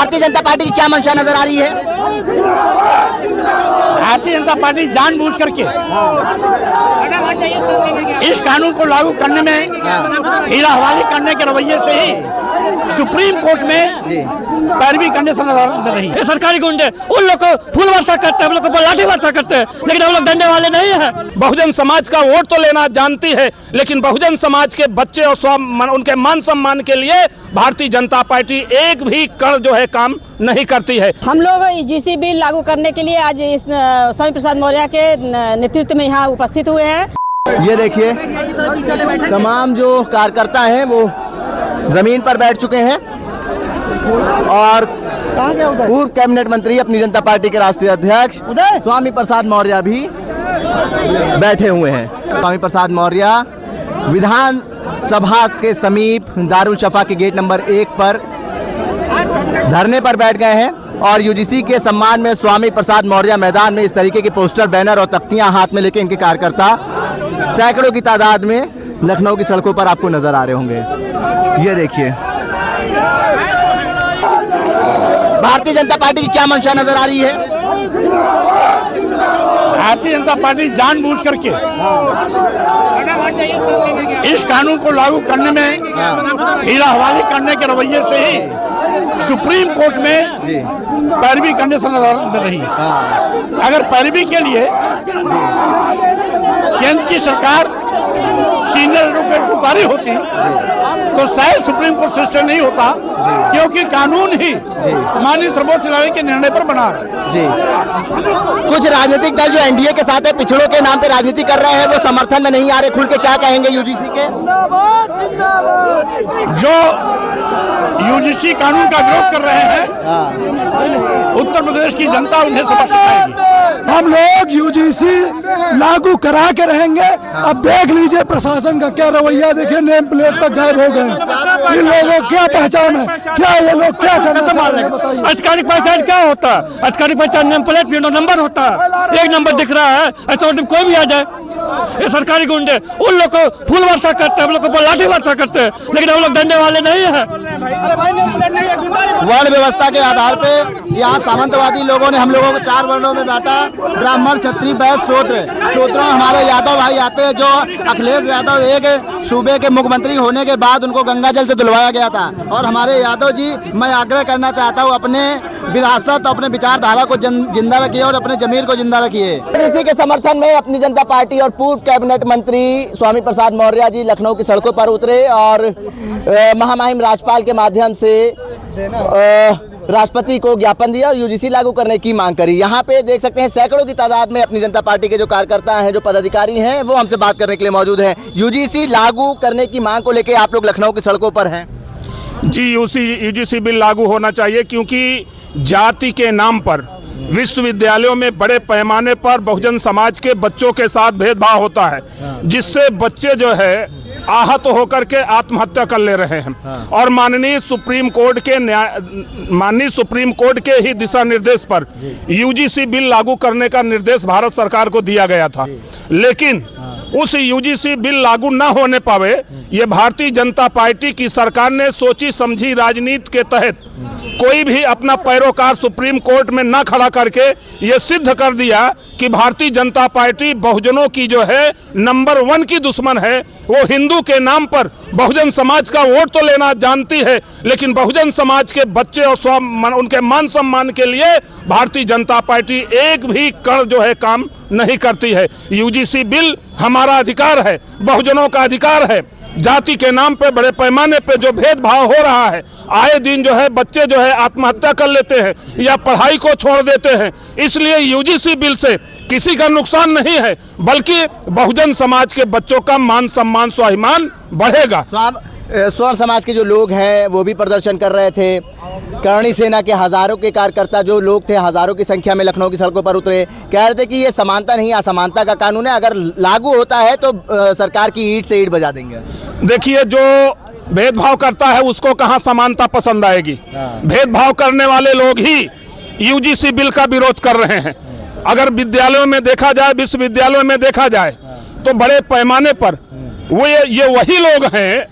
Bharatiya Janata party की क्या मंशा नजर आ रही है? भारतीय जनता पार्टी जानबूझ करके इस कानून को लागू करने में हीरा हवाली करने के रवैये से ही सुप्रीम कोर्ट में पैरवी करने से नजर रही है। सरकारी गुंडे उन लोग को फूल वर्षा करते हैं, हम लोग को लाठी वर्षा करते हैं, लेकिन हम लोग डरने वाले नहीं है। बहुजन समाज का वोट तो लेना जानती है, लेकिन बहुजन समाज के बच्चे और उनके मान सम्मान के लिए भारतीय जनता पार्टी एक भी कण जो है काम नहीं करती है। हम लोग यूजीसी बिल लागू करने के लिए आज इस स्वामी प्रसाद मौर्य के नेतृत्व में यहाँ उपस्थित हुए हैं। ये देखिए तमाम जो कार्यकर्ता हैं वो जमीन पर बैठ चुके हैं और पूर्व कैबिनेट मंत्री अपनी जनता पार्टी के राष्ट्रीय अध्यक्ष स्वामी प्रसाद मौर्य भी बैठे हुए हैं। स्वामी प्रसाद मौर्य विधान सभा के समीप दारुल शफा के गेट नंबर 1 पर धरने पर बैठ गए हैं और यूजीसी के सम्मान में स्वामी प्रसाद मौर्य मैदान में इस तरीके के पोस्टर, बैनर और तख्तियां हाथ में लेके इनके कार्यकर्ता सैकड़ों की तादाद में लखनऊ की सड़कों पर आपको नजर आ रहे होंगे। ये देखिए भारतीय जनता पार्टी की क्या मंशा नजर आ रही है? भारतीय जनता पार्टी जानबूझ करके इस कानून को लागू करने में हीरा हवाली करने के रवैये से ही सुप्रीम कोर्ट में पैरवी करने से नजर रही है। अगर पैरवी के लिए केंद्र की सरकार सीनियर एडवोकेट को उतारी होती तो शायद सुप्रीम कोर्ट सिस्टम नहीं होता, क्योंकि कानून ही माननीय सर्वोच्च न्यायालय के निर्णय पर बना है। जी कुछ राजनीतिक दल जो एनडीए के साथ है, पिछड़ों के नाम पे राजनीति कर रहे हैं, वो समर्थन में नहीं आ रहे, खुल के क्या कहेंगे यूजीसी के? जो यूजीसी कानून का विरोध कर रहे हैं उत्तर प्रदेश की जनता उन्हें सबक सिखाएगी। हम लोग यूजीसी लागू करा के रहेंगे। अब देख लीजिए प्रशासन का क्या रवैया, देखिए नेम प्लेट तक गायब हो गए। इन लोगों को क्या पहचान है, क्या ये लोग क्या करना? आधिकारिक पहचान क्या होता है? आधिकारिक पहचान नेम प्लेट भी नंबर होता है, एक नंबर दिख रहा है, ऐसा कोई भी आ जाए। ये सरकारी गुंडे उन लोग को फूल वर्षा करते हैं, हम लोग को लाठी वर्षा करते हैं, लेकिन हम लोग डरने वाले नहीं है। वर्ण व्यवस्था के आधार पे यहाँ सामंतवादी लोगों ने हम लोगों को 4 वर्णों में बांटा, ब्राह्मण, क्षत्रिय, वैश्य, शूद्र। हमारे यादव भाई आते हैं, जो अखिलेश यादव एक सूबे के मुख्यमंत्री होने के बाद उनको गंगा जल से धुलवाया गया था। और हमारे यादव जी, मैं आग्रह करना चाहता हूँ अपने विरासत, अपने विचारधारा को जिंदा रखिए और अपने जमीर को जिंदा रखिए। इसी के समर्थन में अपनी जनता पार्टी और पूर्व कैबिनेट मंत्री स्वामी प्रसाद मौर्य जी लखनऊ की सड़कों पर उतरे और महामहिम राज्यपाल के माध्यम से राष्ट्रपति को ज्ञापन दिया और यूजीसी लागू करने की मांग करी। यहाँ पे देख सकते हैं सैकड़ों की तादाद में अपनी जनता पार्टी के जो कार्यकर्ता हैं, जो पदाधिकारी हैं, वो हमसे बात करने के लिए मौजूद हैं। यूजीसी लागू करने की मांग को लेकर आप लोग लखनऊ की सड़कों पर हैं। जी, यूजीसी बिल लागू होना चाहिए, क्योंकि जाति के नाम पर विश्वविद्यालयों में बड़े पैमाने पर बहुजन समाज के बच्चों के साथ भेदभाव होता है, जिससे बच्चे जो है आहत होकर के आत्महत्या कर ले रहे हैं। और माननीय सुप्रीम कोर्ट के ही दिशा निर्देश पर यूजीसी बिल लागू करने का निर्देश भारत सरकार को दिया गया था, लेकिन उस यूजीसी बिल लागू न होने पावे, ये भारतीय जनता पार्टी की सरकार ने सोची समझी राजनीति के तहत कोई भी अपना पैरोकार सुप्रीम कोर्ट में न खड़ा करके ये सिद्ध कर दिया कि भारतीय जनता पार्टी बहुजनों की जो है नंबर 1 की दुश्मन है। वो हिंदू के नाम पर बहुजन समाज का वोट तो लेना जानती है, लेकिन बहुजन समाज के बच्चे और उनके मान सम्मान के लिए भारतीय जनता पार्टी एक भी कण जो है काम नहीं करती है। यूजीसी बिल हमारा अधिकार है, बहुजनों का अधिकार है। जाति के नाम पे बड़े पैमाने पे जो भेदभाव हो रहा है, आए दिन जो है बच्चे जो है आत्महत्या कर लेते हैं या पढ़ाई को छोड़ देते हैं। इसलिए यूजीसी बिल से किसी का नुकसान नहीं है, बल्कि बहुजन समाज के बच्चों का मान सम्मान, स्वाभिमान बढ़ेगा। स्वर्ण समाज के जो लोग हैं वो भी प्रदर्शन कर रहे थे। करणी सेना के हजारों के कार्यकर्ता जो लोग थे, हजारों की संख्या में लखनऊ की सड़कों पर उतरे, कह रहे थे कि ये समानता नहीं, असमानता का कानून है, अगर लागू होता है तो सरकार की ईंट से ईंट बजा देंगे। देखिए, जो भेदभाव करता है उसको कहाँ समानता पसंद आएगी। भेदभाव करने वाले लोग ही यूजीसी बिल का विरोध कर रहे हैं। अगर विद्यालयों में देखा जाए, विश्वविद्यालयों में देखा जाए, तो बड़े पैमाने पर ये वही लोग हैं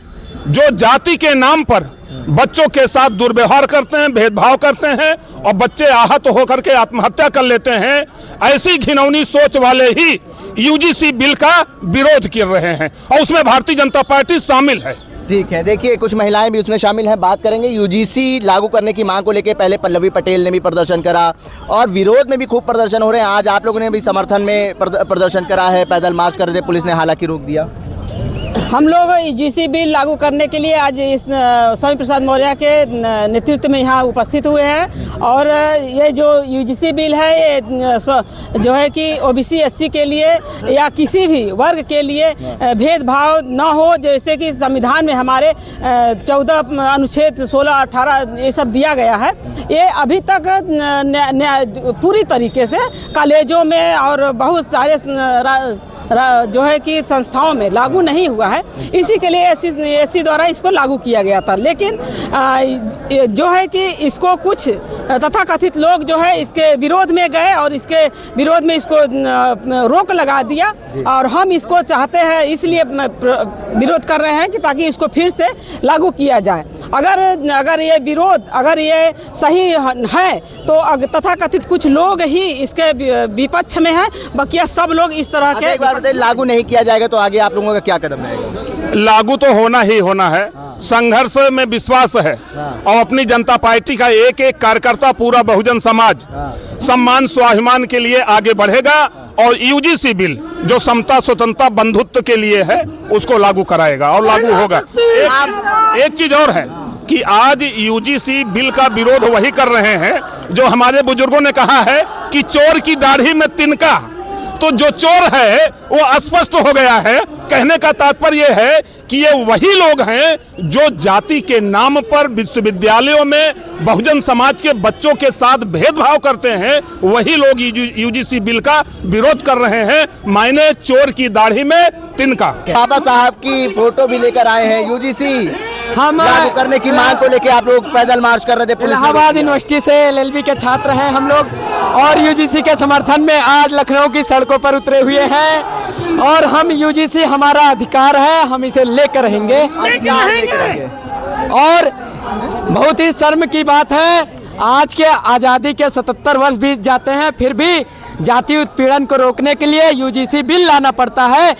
जो जाति के नाम पर बच्चों के साथ दुर्व्यवहार करते हैं, भेदभाव करते हैं और बच्चे आहत होकर के आत्महत्या कर लेते हैं। ऐसी घिनौनी सोच वाले ही यूजीसी बिल का विरोध कर रहे हैं और उसमें भारतीय जनता पार्टी शामिल है। ठीक है, देखिए कुछ महिलाएं भी उसमें शामिल हैं, बात करेंगे। यूजीसी लागू करने की मांग को लेकर पहले पल्लवी पटेल ने भी प्रदर्शन करा और विरोध में भी खूब प्रदर्शन हो रहे हैं। आज आप लोगों ने भी समर्थन में प्रदर्शन करा है, पैदल मार्च कर रहे थे, पुलिस ने हालांकि रोक दिया। हम लोग यूजीसी बिल लागू करने के लिए आज इस स्वामी प्रसाद मौर्य के नेतृत्व में यहाँ उपस्थित हुए हैं और ये जो यूजीसी बिल है ये जो है कि ओबीसी एससी के लिए या किसी भी वर्ग के लिए भेदभाव न हो, जैसे कि संविधान में हमारे 14 अनुच्छेद 16, 18 ये सब दिया गया है। ये अभी तक पूरी तरीके से कॉलेजों में और बहुत सारे जो है कि संस्थाओं में लागू नहीं हुआ है। इसी के लिए एससी द्वारा इसको लागू किया गया था, लेकिन जो है कि इसको कुछ तथाकथित लोग जो है इसके विरोध में गए और इसके विरोध में इसको रोक लगा दिया और हम इसको चाहते हैं, इसलिए विरोध कर रहे हैं कि ताकि इसको फिर से लागू किया जाए। अगर ये विरोध अगर ये सही है तो तथाकथित कुछ लोग ही इसके विपक्ष में हैं, बाकी सब लोग इस तरह के। एक बार लागू नहीं किया जाएगा तो आगे आप लोगों का क्या कदम रहेगा? लागू तो होना ही होना है। संघर्ष में विश्वास है और अपनी जनता पार्टी का एक एक कार्यकर्ता, पूरा बहुजन समाज सम्मान स्वाभिमान के लिए आगे बढ़ेगा और यूजीसी बिल जो समता स्वतंत्रता बंधुत्व के लिए है उसको लागू कराएगा और लागू होगा। एक चीज और है कि आज यूजीसी बिल का विरोध वही कर रहे हैं जो हमारे बुजुर्गों ने कहा है कि चोर की दाढ़ी में तिनका। तो जो चोर है वो स्पष्ट हो गया है। कहने का तात्पर्य है कि ये वही लोग हैं जो जाति के नाम पर विश्वविद्यालयों में बहुजन समाज के बच्चों के साथ भेदभाव करते हैं। वही लोग यूजीसी बिल का विरोध कर रहे हैं। मायने चोर की दाढ़ी में तिनका। बाबा साहब की फोटो भी लेकर आए हैं। यूजीसी हम लागू करने की मांग को लेकर आप लोग पैदल मार्च कर रहे थे। इलाहाबाद यूनिवर्सिटी से एलएलबी के छात्र हैं हम लोग और यूजीसी के समर्थन में आज लखनऊ की सड़कों पर उतरे हुए हैं और हम यूजीसी हमारा अधिकार है, हम इसे लेकर रहेंगे। और बहुत ही शर्म की बात है, आज के आज़ादी के 77 वर्ष बीत जाते हैं, फिर भी जाति उत्पीड़न को रोकने के लिए यूजीसी बिल लाना पड़ता है।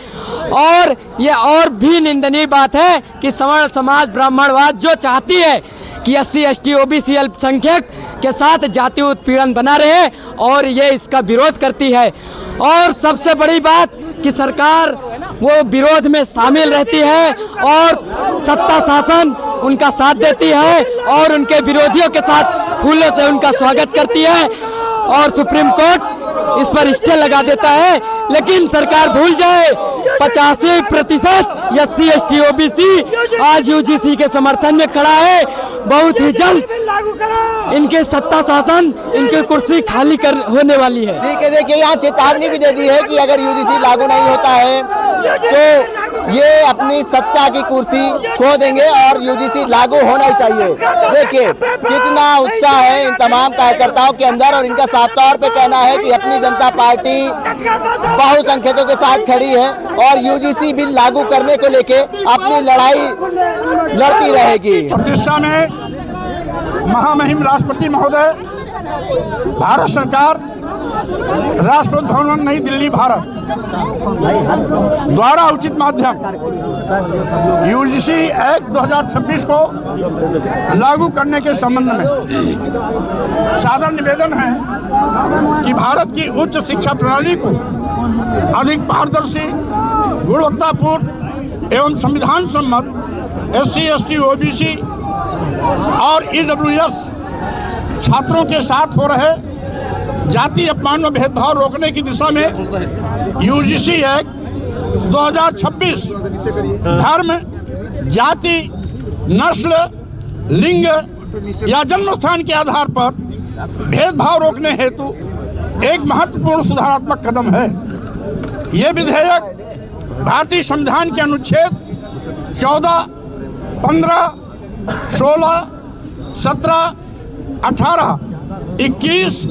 और ये और भी निंदनीय बात है कि सवर्ण समाज ब्राह्मणवाद जो चाहती है कि एससी एसटी ओबीसी अल्पसंख्यक के साथ जाति उत्पीड़न बना रहे और ये इसका विरोध करती है। और सबसे बड़ी बात कि सरकार वो विरोध में शामिल रहती है और सत्ता शासन उनका साथ देती है और उनके विरोधियों के साथ फूलों से उनका स्वागत करती है और सुप्रीम कोर्ट इस पर स्टे लगा देता है। लेकिन सरकार भूल जाए 85% एससी एसटी ओबीसी आज यूजीसी के समर्थन में खड़ा है। बहुत ही जल्द इनके सत्ता शासन, इनकी कुर्सी खाली होने वाली है। ठीक है, देखिए यहाँ चेतावनी भी दे दी है कि अगर यूजीसी लागू नहीं होता है तो ये अपनी सत्ता की कुर्सी खो देंगे और यूजीसी लागू होना ही चाहिए। देखिए कितना उत्साह है इन तमाम कार्यकर्ताओं के अंदर और इनका साफ तौर पे कहना है कि अपनी जनता पार्टी बहुसंख्यकों के साथ खड़ी है और यूजीसी बिल लागू करने को लेके अपनी लड़ाई लड़ती रहेगी। प्रतिष्ठा में महामहिम राष्ट्रपति महोदय, भारत सरकार, राष्ट्रपति भवन नई दिल्ली भारत द्वारा उचित माध्यम यूजीसी एक्ट 2026 को लागू करने के संबंध में सादर निवेदन है कि भारत की उच्च शिक्षा प्रणाली को अधिक पारदर्शी, गुणवत्तापूर्ण एवं संविधान सम्मत एससी एसटी ओबीसी और ईडब्ल्यूएस छात्रों के साथ हो रहे जाति अपमान व भेदभाव रोकने की दिशा में यूजीसी एक्ट 2026 धर्म, जाति, नस्ल, लिंग या जन्म स्थान के आधार पर भेदभाव रोकने हेतु एक महत्वपूर्ण सुधारात्मक कदम है। ये विधेयक भारतीय संविधान के अनुच्छेद 14, 15, 16, 17, 18, 21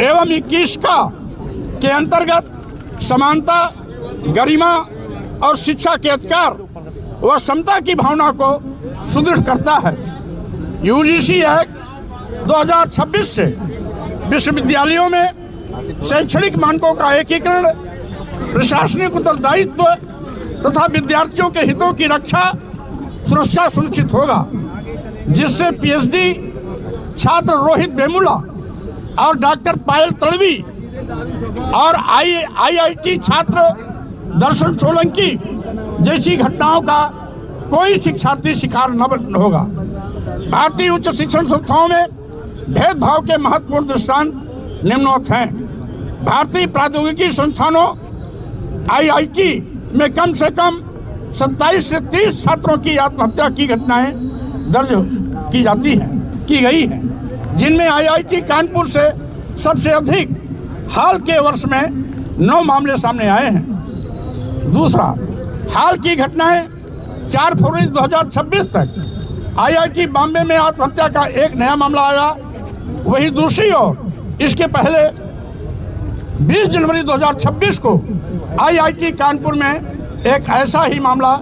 एवं 21 के अंतर्गत समानता, गरिमा और शिक्षा के अधिकार व समता की भावना को सुदृढ़ करता है। यूजीसी एक्ट 2026 से विश्वविद्यालयों में शैक्षणिक मानकों का एकीकरण, प्रशासनिक उत्तरदायित्व तथा विद्यार्थियों के हितों की रक्षा सुरक्षा सुनिश्चित होगा, जिससे पीएचडी छात्र रोहित वेमुला और डॉक्टर पायल तड़वी और आईआईटी छात्र दर्शन सोलंकी जैसी घटनाओं का कोई शिक्षार्थी शिकार न होगा। भारतीय उच्च शिक्षण संस्थाओं में भेदभाव के महत्वपूर्ण दृष्टांत निम्नवत हैं। भारतीय प्रौद्योगिकी संस्थानों आईआईटी में कम से कम 27 से 30 छात्रों की आत्महत्या की घटनाएं दर्ज की गई हैं, जिनमें आईआईटी कानपुर से सबसे अधिक हाल के वर्ष में 9 मामले सामने आए हैं। दूसरा, हाल की घटनाएं 4 फरवरी 2026 तक आईआईटी बॉम्बे में आत्महत्या का एक नया मामला आया। वही दूसरी ओर इसके पहले 20 जनवरी 2026 को आईआईटी कानपुर में एक ऐसा ही मामला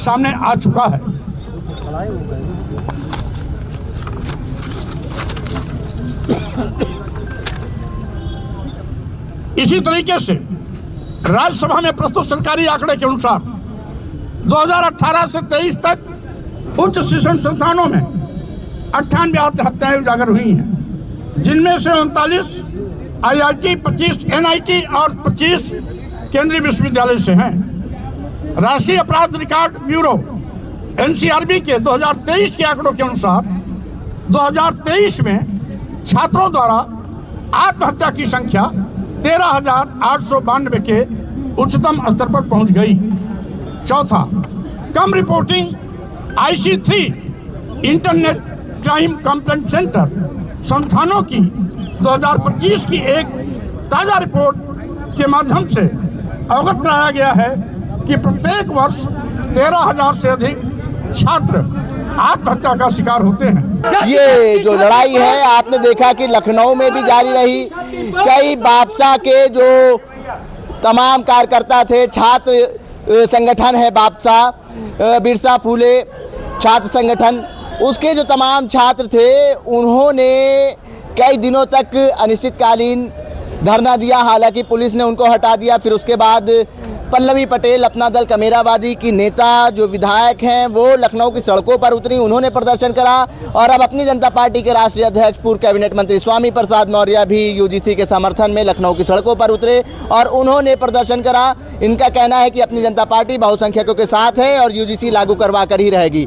सामने आ चुका है। इसी तरीके से राज्यसभा में प्रस्तुत सरकारी आंकड़े के अनुसार 2018 से 23 तक उच्च शिक्षण संस्थानों में 98 आत्महत्याएं उजागर हुई हैं, जिनमें से 39 आईआईटी, 25 एनआईटी और 25 केंद्रीय विश्वविद्यालय से हैं। राष्ट्रीय अपराध रिकॉर्ड ब्यूरो एनसीआरबी के 2023 के आंकड़ों के अनुसार 2023 में छात्रों द्वारा आत्महत्या की संख्या 13,892 के उच्चतम स्तर पर पहुंच गई। चौथा, कम reporting IC3 internet crime complaint centre संस्थानों की 2025 की एक ताज़ा रिपोर्ट के माध्यम से अवगत कराया गया है कि प्रत्येक वर्ष 13,000 से अधिक छात्र आत्महत्या का शिकार होते हैं। ये जो लड़ाई है आपने देखा कि लखनऊ में भी जारी रही। कई बापसा के जो तमाम कार्यकर्ता थे, छात्र संगठन है बापसा, बिरसा फुले छात्र संगठन, उसके जो तमाम छात्र थे उन्होंने कई दिनों तक अनिश्चितकालीन धरना दिया। हालांकि पुलिस ने उनको हटा दिया। फिर उसके बाद पल्लवी पटेल, अपना दल कमेराबादी की नेता जो विधायक हैं, वो लखनऊ की सड़कों पर उतरी, उन्होंने प्रदर्शन करा। और अब अपनी जनता पार्टी के राष्ट्रीय अध्यक्ष पूर्व कैबिनेट मंत्री स्वामी प्रसाद मौर्य भी यूजीसी के समर्थन में लखनऊ की सड़कों पर उतरे और उन्होंने प्रदर्शन करा। इनका कहना है कि अपनी जनता पार्टी बहुसंख्यकों के साथ है और यूजीसी लागू करवा कर ही रहेगी।